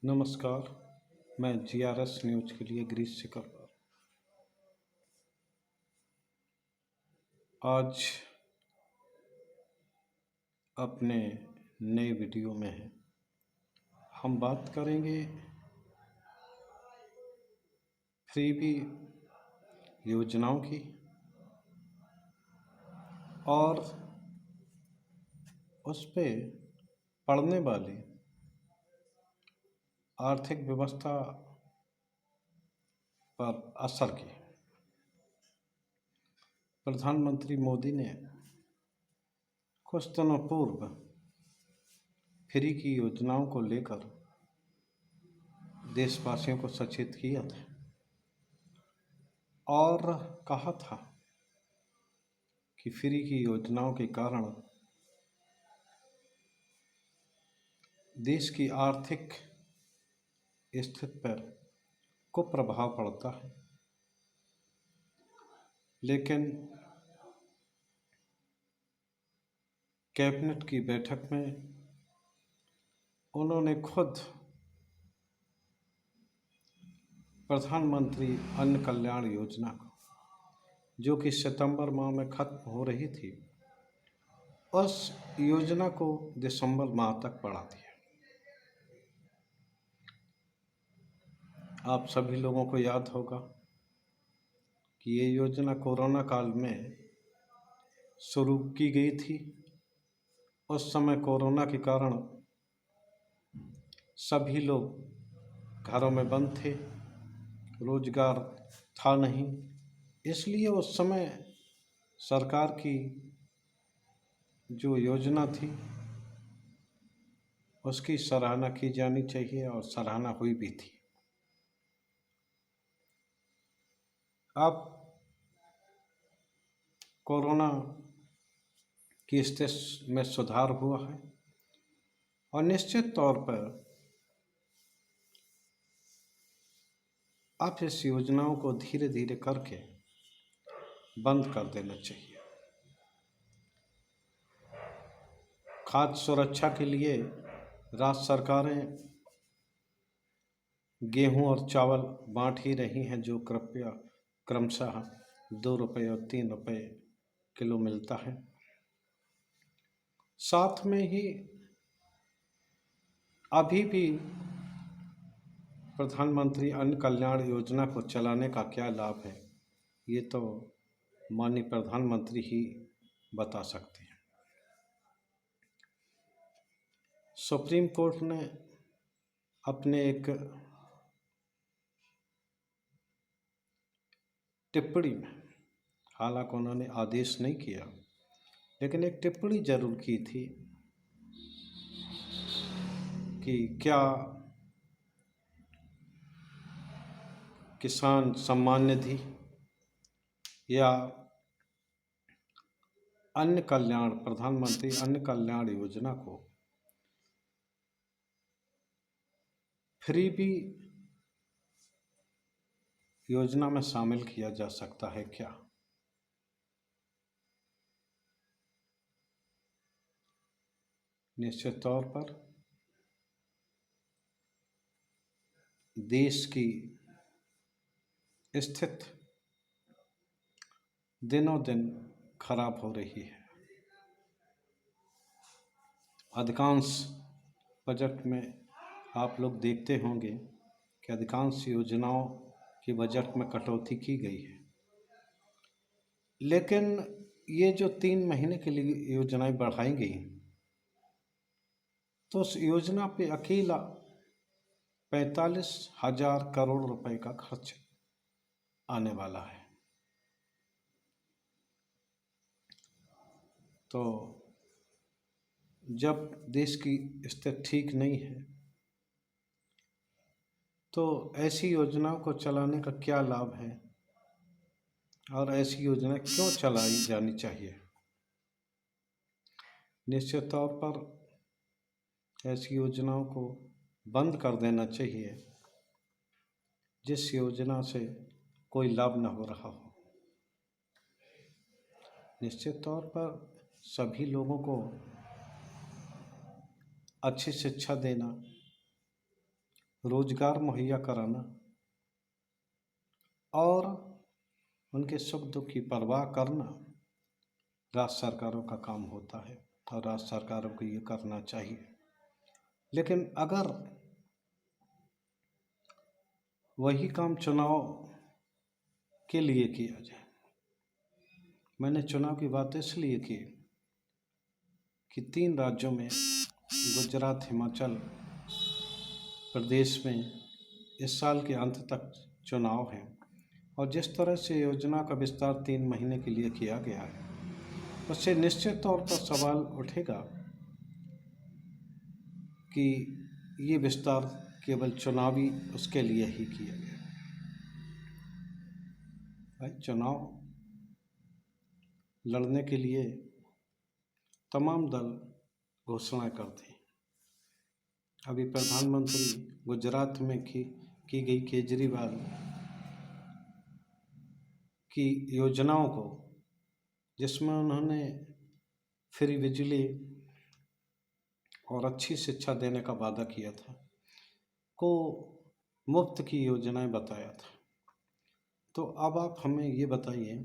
नमस्कार। मैं GRS news के लिए गिरीश सिकरवार। आज अपने नए वीडियो में हम बात करेंगे फ्रीबी योजनाओं की और उस पे पड़ने वाली आर्थिक व्यवस्था पर असर की। प्रधानमंत्री मोदी ने कुछ दिनों पूर्व फ्री की योजनाओं को लेकर देशवासियों को सचेत किया था और कहा था कि फ्री की योजनाओं के कारण देश की आर्थिक स्थिति पर कुप्रभाव पड़ता है, लेकिन कैबिनेट की बैठक में उन्होंने खुद प्रधानमंत्री अन्न कल्याण योजना को, जो कि सितंबर माह में खत्म हो रही थी, उस योजना को दिसंबर माह तक बढ़ा दिया। आप सभी लोगों को याद होगा कि ये योजना कोरोना काल में शुरू की गई थी। उस समय कोरोना के कारण सभी लोग घरों में बंद थे, रोजगार था नहीं, इसलिए उस समय सरकार की जो योजना थी उसकी सराहना की जानी चाहिए और सराहना हुई भी थी। अब कोरोना की स्थिति में सुधार हुआ है और निश्चित तौर पर अब इस योजनाओं को धीरे धीरे करके बंद कर देना चाहिए। खाद्य सुरक्षा के लिए राज्य सरकारें गेहूं और चावल बांट ही रही हैं, जो क्रमशः 2 रुपये और 3 रुपये किलो मिलता है। साथ में ही अभी भी प्रधानमंत्री अन्न कल्याण योजना को चलाने का क्या लाभ है, ये तो माननीय प्रधानमंत्री ही बता सकते हैं। सुप्रीम कोर्ट ने अपने एक टिप्पणी में, हालांकि उन्होंने आदेश नहीं किया, लेकिन एक टिप्पणी जरूर की थी कि क्या किसान सम्मान निधि या प्रधानमंत्री अन्न कल्याण योजना को फ्रीबी योजना में शामिल किया जा सकता है क्या? निश्चित तौर पर देश की स्थिति दिनों दिन खराब हो रही है। अधिकांश बजट में आप लोग देखते होंगे कि अधिकांश योजनाओं की बजट में कटौती की गई है, लेकिन ये जो 3 महीने के लिए योजनाएं बढ़ाई गई, तो उस योजना पे अकेला 45,000 करोड़ रुपए का खर्च आने वाला है। तो जब देश की स्थिति ठीक नहीं है, तो ऐसी योजनाओं को चलाने का क्या लाभ है और ऐसी योजनाएं क्यों चलाई जानी चाहिए? निश्चित तौर पर ऐसी योजनाओं को बंद कर देना चाहिए जिस योजना से कोई लाभ न हो रहा हो। निश्चित तौर पर सभी लोगों को अच्छी शिक्षा देना, रोजगार मुहैया कराना और उनके सुख दुख की परवाह करना राज्य सरकारों का काम होता है और राज्य सरकारों को ये करना चाहिए। लेकिन अगर वही काम चुनाव के लिए किया जाए, मैंने चुनाव की बात इसलिए की कि 3 राज्यों में गुजरात, हिमाचल प्रदेश में इस साल के अंत तक चुनाव हैं और जिस तरह से योजना का विस्तार 3 महीने के लिए किया गया है, उससे निश्चित तौर पर सवाल उठेगा कि ये विस्तार केवल चुनावी उसके लिए ही किया गया। भाई, चुनाव लड़ने के लिए तमाम दल घोषणाएं करते हैं। अभी प्रधानमंत्री गुजरात में की गई केजरीवाल की योजनाओं को, जिसमें उन्होंने फ्री बिजली और अच्छी शिक्षा देने का वादा किया था, को मुफ्त की योजनाएं बताया था। तो अब आप हमें ये बताइए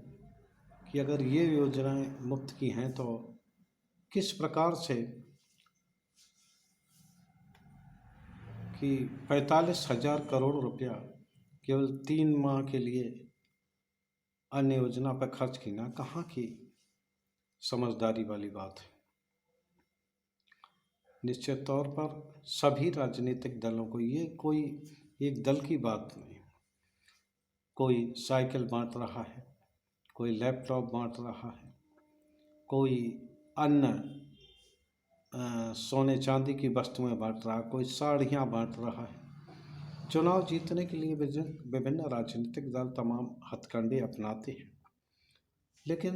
कि अगर ये योजनाएं मुफ्त की हैं तो किस प्रकार से कि 45,000 करोड़ रुपया केवल 3 माह के लिए अन्य योजना पर खर्च करना कहाँ की समझदारी वाली बात है। निश्चित तौर पर सभी राजनीतिक दलों को, ये कोई एक दल की बात नहीं, कोई साइकिल बांट रहा है, कोई लैपटॉप बांट रहा है, कोई अन्य सोने चांदी की वस्तुएं बांट रहा है, कोई साड़ियाँ बांट रहा है। चुनाव जीतने के लिए विभिन्न राजनीतिक दल तमाम हथकंडे अपनाते हैं, लेकिन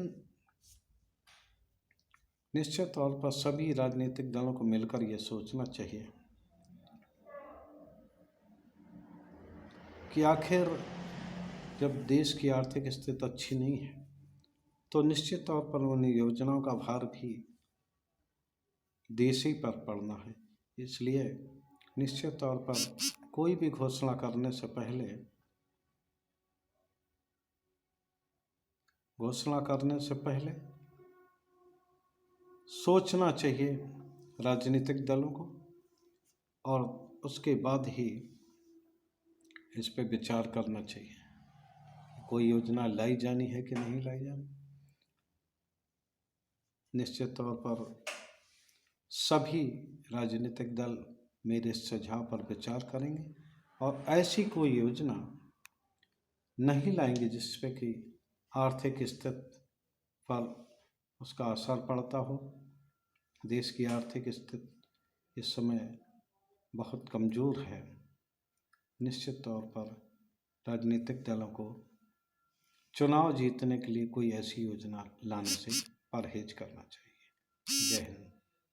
निश्चित तौर पर सभी राजनीतिक दलों को मिलकर यह सोचना चाहिए कि आखिर जब देश की आर्थिक स्थिति अच्छी नहीं है तो निश्चित तौर पर उन योजनाओं का भार भी देश ही पर पड़ना है। इसलिए निश्चित तौर पर कोई भी घोषणा करने से पहले सोचना चाहिए राजनीतिक दलों को और उसके बाद ही इस पे विचार करना चाहिए कोई योजना लाई जानी है कि नहीं लाई जानी। निश्चित तौर पर सभी राजनीतिक दल मेरे सुझाव पर विचार करेंगे और ऐसी कोई योजना नहीं लाएंगे जिसपे कि आर्थिक स्थिति पर उसका असर पड़ता हो। देश की आर्थिक स्थिति इस समय बहुत कमज़ोर है। निश्चित तौर पर राजनीतिक दलों को चुनाव जीतने के लिए कोई ऐसी योजना लाने से परहेज करना चाहिए। जय हिंद।